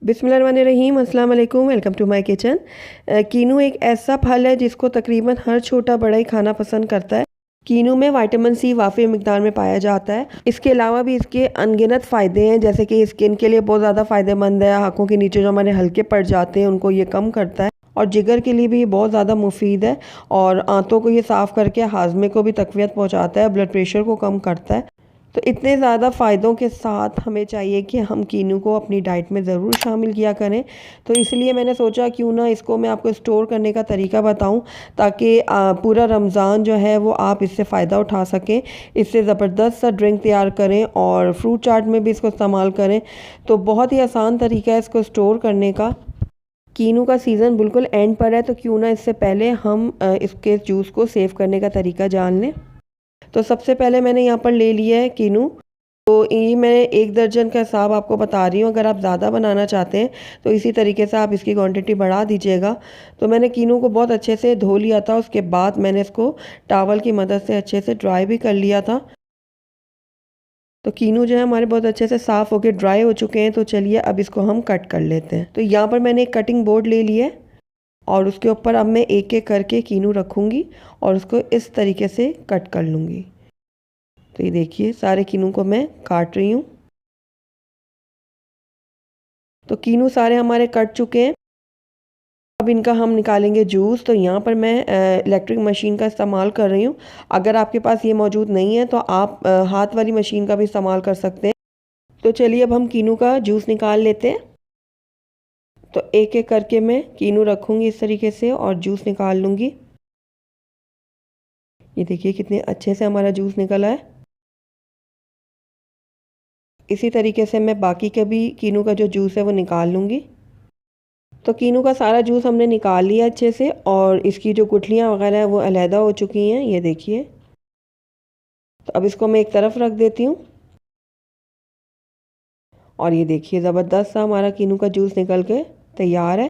बिस्मिल्लाहिर्रहमानिर्रहीम, अस्सलाम वालेकुम, वेलकम टू माय किचन। कीनू एक ऐसा फल है जिसको तकरीबन हर छोटा बड़ा ही खाना पसंद करता है। कीनू में विटामिन सी वाफ़ी मिकदार में पाया जाता है। इसके अलावा भी इसके अनगिनत फ़ायदे हैं, जैसे कि स्किन के लिए बहुत ज़्यादा फ़ायदेमंद है। आँखों के नीचे जो हमारे हल्के पड़ जाते हैं उनको ये कम करता है, और जिगर के लिए भी ये बहुत ज़्यादा मुफीद है। और आंतों को ये साफ़ करके हाजमे को भी तक़वियत पहुँचाता है, ब्लड प्रेशर को कम करता है। तो इतने ज़्यादा फ़ायदों के साथ हमें चाहिए कि हम कीनू को अपनी डाइट में ज़रूर शामिल किया करें। तो इसलिए मैंने सोचा क्यों ना इसको मैं आपको स्टोर करने का तरीका बताऊं, ताकि पूरा रमज़ान जो है वो आप इससे फ़ायदा उठा सकें। इससे ज़बरदस्त सा ड्रिंक तैयार करें और फ्रूट चाट में भी इसको इस्तेमाल करें। तो बहुत ही आसान तरीका है इसको स्टोर करने का। कीनू का सीज़न बिल्कुल एंड पर है, तो क्यों ना इससे पहले हम इसके जूस को सेव करने का तरीका जान लें। तो सबसे पहले मैंने यहाँ पर ले लिया है कीनू। तो ये मैं 1 दर्जन का हिसाब आपको बता रही हूँ। अगर आप ज़्यादा बनाना चाहते हैं तो इसी तरीके से आप इसकी क्वांटिटी बढ़ा दीजिएगा। तो मैंने कीनू को बहुत अच्छे से धो लिया था, उसके बाद मैंने इसको टॉवल की मदद से अच्छे से ड्राई भी कर लिया था। तो कीनू जो है हमारे बहुत अच्छे से साफ़ होके ड्राई हो चुके हैं। तो चलिए अब इसको हम कट कर लेते हैं। तो यहाँ पर मैंने एक कटिंग बोर्ड ले लिया है और उसके ऊपर अब मैं एक एक करके कीनू रखूँगी और उसको इस तरीके से कट कर लूँगी। तो ये देखिए सारे कीनू को मैं काट रही हूँ। तो कीनू सारे हमारे कट चुके हैं। अब इनका हम निकालेंगे जूस। तो यहाँ पर मैं इलेक्ट्रिक मशीन का इस्तेमाल कर रही हूँ। अगर आपके पास ये मौजूद नहीं है तो आप हाथ वाली मशीन का भी इस्तेमाल कर सकते हैं। तो चलिए अब हम कीनू का जूस निकाल लेते हैं। तो एक एक करके मैं कीनू रखूँगी इस तरीके से और जूस निकाल लूँगी। ये देखिए कितने अच्छे से हमारा जूस निकला है। इसी तरीके से मैं बाकी के भी कीनू का जो जूस है वो निकाल लूँगी। तो कीनू का सारा जूस हमने निकाल लिया अच्छे से, और इसकी जो गुठलियाँ वगैरह हैं वो अलहदा हो चुकी हैं, ये देखिए। तो अब इसको मैं एक तरफ रख देती हूँ। और ये देखिए ज़बरदस्त सा हमारा कीनू का जूस निकल के तैयार है।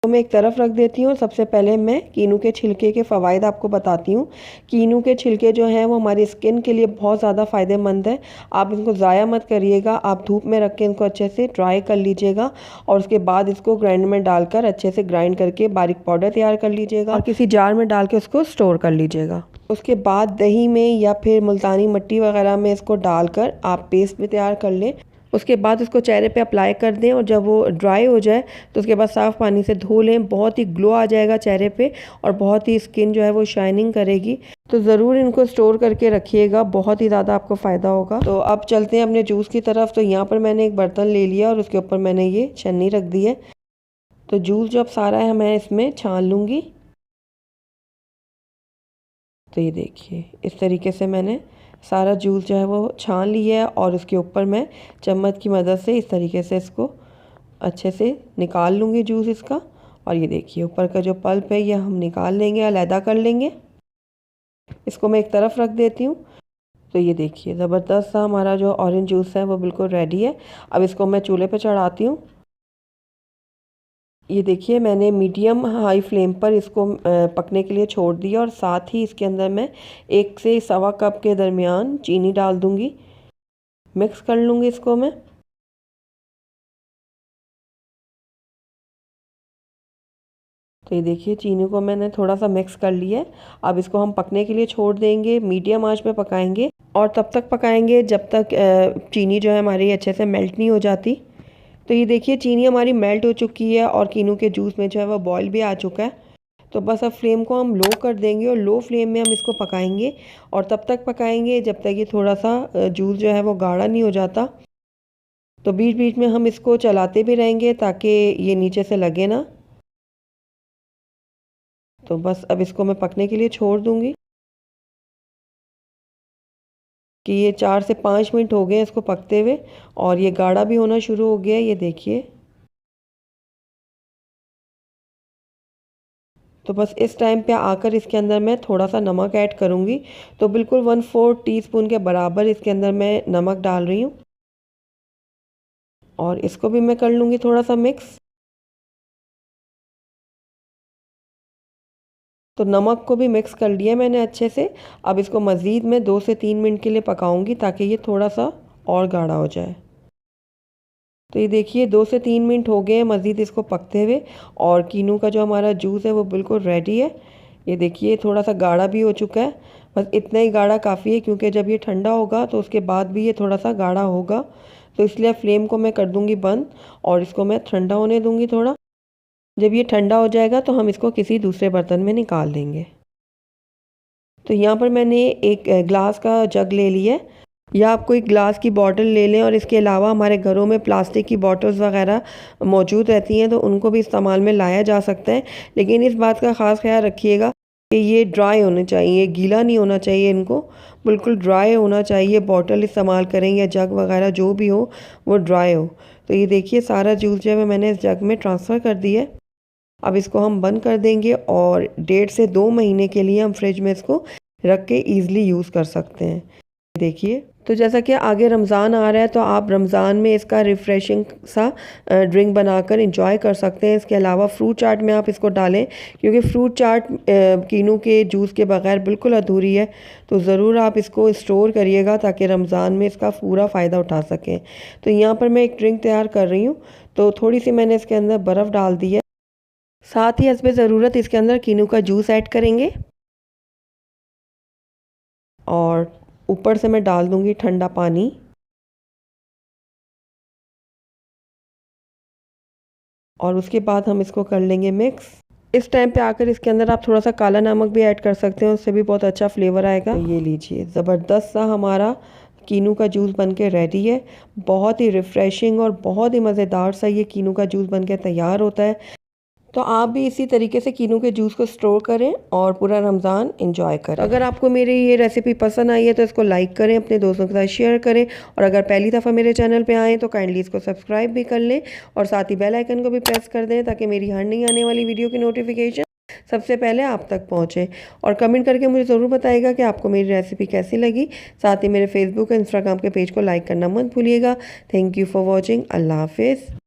तो मैं एक तरफ रख देती हूँ। सबसे पहले मैं कीनू के छिलके के फ़वाइद आपको बताती हूँ। कीनू के छिलके जो हैं वो हमारी स्किन के लिए बहुत ज़्यादा फ़ायदेमंद है। आप इनको ज़ाया मत करिएगा, आप धूप में रख के इनको अच्छे से ड्राई कर लीजिएगा और उसके बाद इसको ग्राइंडर में डालकर अच्छे से ग्राइंड करके बारीक पाउडर तैयार कर लीजिएगा और किसी जार में डाल के उसको स्टोर कर लीजिएगा। उसके बाद दही में या फिर मुल्तानी मिट्टी वगैरह में इसको डालकर आप पेस्ट भी तैयार कर लें। उसके बाद उसको चेहरे पे अप्लाई कर दें, और जब वो ड्राई हो जाए तो उसके बाद साफ़ पानी से धो लें। बहुत ही ग्लो आ जाएगा चेहरे पे और बहुत ही स्किन जो है वो शाइनिंग करेगी। तो ज़रूर इनको स्टोर करके रखिएगा, बहुत ही ज़्यादा आपको फ़ायदा होगा। तो अब चलते हैं अपने जूस की तरफ। तो यहाँ पर मैंने एक बर्तन ले लिया और उसके ऊपर मैंने ये छन्नी रख दी है। तो जूस जो अब सारा है मैं इसमें छान लूँगी। तो ये देखिए इस तरीके से मैंने सारा जूस जो है वो छान लिया है, और उसके ऊपर मैं चम्मच की मदद से इस तरीके से इसको अच्छे से निकाल लूँगी जूस इसका। और ये देखिए ऊपर का जो पल्प है ये हम निकाल लेंगे, अलहदा कर लेंगे। इसको मैं एक तरफ रख देती हूँ। तो ये देखिए ज़बरदस्त सा हमारा जो ऑरेंज जूस है वो बिल्कुल रेडी है। अब इसको मैं चूल्हे पे चढ़ाती हूँ। ये देखिए मैंने मीडियम हाई फ्लेम पर इसको पकने के लिए छोड़ दिया, और साथ ही इसके अंदर मैं 1 से सवा कप के दरमियान चीनी डाल दूँगी। मिक्स कर लूँगी इसको मैं। तो ये देखिए चीनी को मैंने थोड़ा सा मिक्स कर लिया है। अब इसको हम पकने के लिए छोड़ देंगे, मीडियम आंच पे पकाएंगे, और तब तक पकाएंगे जब तक चीनी जो है हमारी अच्छे से मेल्ट नहीं हो जाती। तो ये देखिए चीनी हमारी मेल्ट हो चुकी है और कीनू के जूस में जो है वो बॉयल भी आ चुका है। तो बस अब फ्लेम को हम लो कर देंगे और लो फ्लेम में हम इसको पकाएंगे, और तब तक पकाएंगे जब तक ये थोड़ा सा जूस जो है वो गाढ़ा नहीं हो जाता। तो बीच बीच में हम इसको चलाते भी रहेंगे ताकि ये नीचे से लगे ना। तो बस अब इसको मैं पकने के लिए छोड़ दूँगी कि ये 4 से 5 मिनट हो गए हैं इसको पकते हुए, और ये गाढ़ा भी होना शुरू हो गया है, ये देखिए। तो बस इस टाइम पे आकर इसके अंदर मैं थोड़ा सा नमक ऐड करूँगी। तो बिल्कुल 1/4 टीस्पून के बराबर इसके अंदर मैं नमक डाल रही हूँ, और इसको भी मैं कर लूँगी थोड़ा सा मिक्स। तो नमक को भी मिक्स कर लिया मैंने अच्छे से। अब इसको मज़ीद मैं 2 से 3 मिनट के लिए पकाऊंगी ताकि ये थोड़ा सा और गाढ़ा हो जाए। तो ये देखिए 2 से 3 मिनट हो गए हैं मज़ीद इसको पकते हुए, और कीनू का जो हमारा जूस है वो बिल्कुल रेडी है। ये देखिए थोड़ा सा गाढ़ा भी हो चुका है, बस इतना ही गाढ़ा काफ़ी है, क्योंकि जब ये ठंडा होगा तो उसके बाद भी ये थोड़ा सा गाढ़ा होगा। तो इसलिए फ्लेम को मैं कर दूँगी बंद और इसको मैं ठंडा होने दूँगी थोड़ा। जब ये ठंडा हो जाएगा तो हम इसको किसी दूसरे बर्तन में निकाल देंगे। तो यहाँ पर मैंने एक ग्लास का जग ले लिया है, या आप कोई ग्लास की बॉटल ले लें, और इसके अलावा हमारे घरों में प्लास्टिक की बॉटल्स वगैरह मौजूद रहती हैं तो उनको भी इस्तेमाल में लाया जा सकता है। लेकिन इस बात का ख़ास ख्याल रखिएगा कि ये ड्राई होने चाहिए, गीला नहीं होना चाहिए, इनको बिल्कुल ड्राई होना चाहिए। बॉटल इस्तेमाल करें या जग वगैरह जो भी हो वो ड्राई हो। तो ये देखिए सारा जूस जो है मैंने इस जग में ट्रांसफ़र कर दिया है। अब इसको हम बंद कर देंगे और 1.5 से 2 महीने के लिए हम फ्रिज में इसको रख के ईज़िली यूज़ कर सकते हैं। देखिए, तो जैसा कि आगे रमज़ान आ रहा है तो आप रमज़ान में इसका रिफ़्रेशिंग सा ड्रिंक बनाकर एंजॉय कर सकते हैं। इसके अलावा फ्रूट चाट में आप इसको डालें, क्योंकि फ्रूट चाट कीनू के जूस के बगैर बिल्कुल अधूरी है। तो ज़रूर आप इसको स्टोर करिएगा ताकि रमज़ान में इसका पूरा फ़ायदा उठा सकें। तो यहाँ पर मैं एक ड्रिंक तैयार कर रही हूँ, तो थोड़ी सी मैंने इसके अंदर बर्फ़ डाल दी है। साथ ही हस्बे ज़रूरत इसके अंदर कीनू का जूस ऐड करेंगे, और ऊपर से मैं डाल दूंगी ठंडा पानी। और उसके बाद हम इसको कर लेंगे मिक्स। इस टाइम पे आकर इसके अंदर आप थोड़ा सा काला नमक भी ऐड कर सकते हैं, उससे भी बहुत अच्छा फ्लेवर आएगा। तो ये लीजिए, ज़बरदस्त सा हमारा कीनू का जूस बनके रेडी है। बहुत ही रिफ़्रेशिंग और बहुत ही मज़ेदार सा ये कीनू का जूस बनके तैयार होता है। तो आप भी इसी तरीके से कीनू के जूस को स्टोर करें और पूरा रमज़ान एंजॉय करें। अगर आपको मेरी ये रेसिपी पसंद आई है तो इसको लाइक करें, अपने दोस्तों के साथ शेयर करें, और अगर पहली दफ़ा मेरे चैनल पे आएँ तो काइंडली इसको सब्सक्राइब भी कर लें और साथ ही बेल आइकन को भी प्रेस कर दें ताकि मेरी हर नई आने वाली वीडियो की नोटिफिकेशन सबसे पहले आप तक पहुँचे। और कमेंट करके मुझे ज़रूर बताइएगा कि आपको मेरी रेसिपी कैसी लगी। साथ ही मेरे फेसबुक और इंस्टाग्राम के पेज को लाइक करना मत भूलिएगा। Thank you for watching. अल्लाह हाफिज़।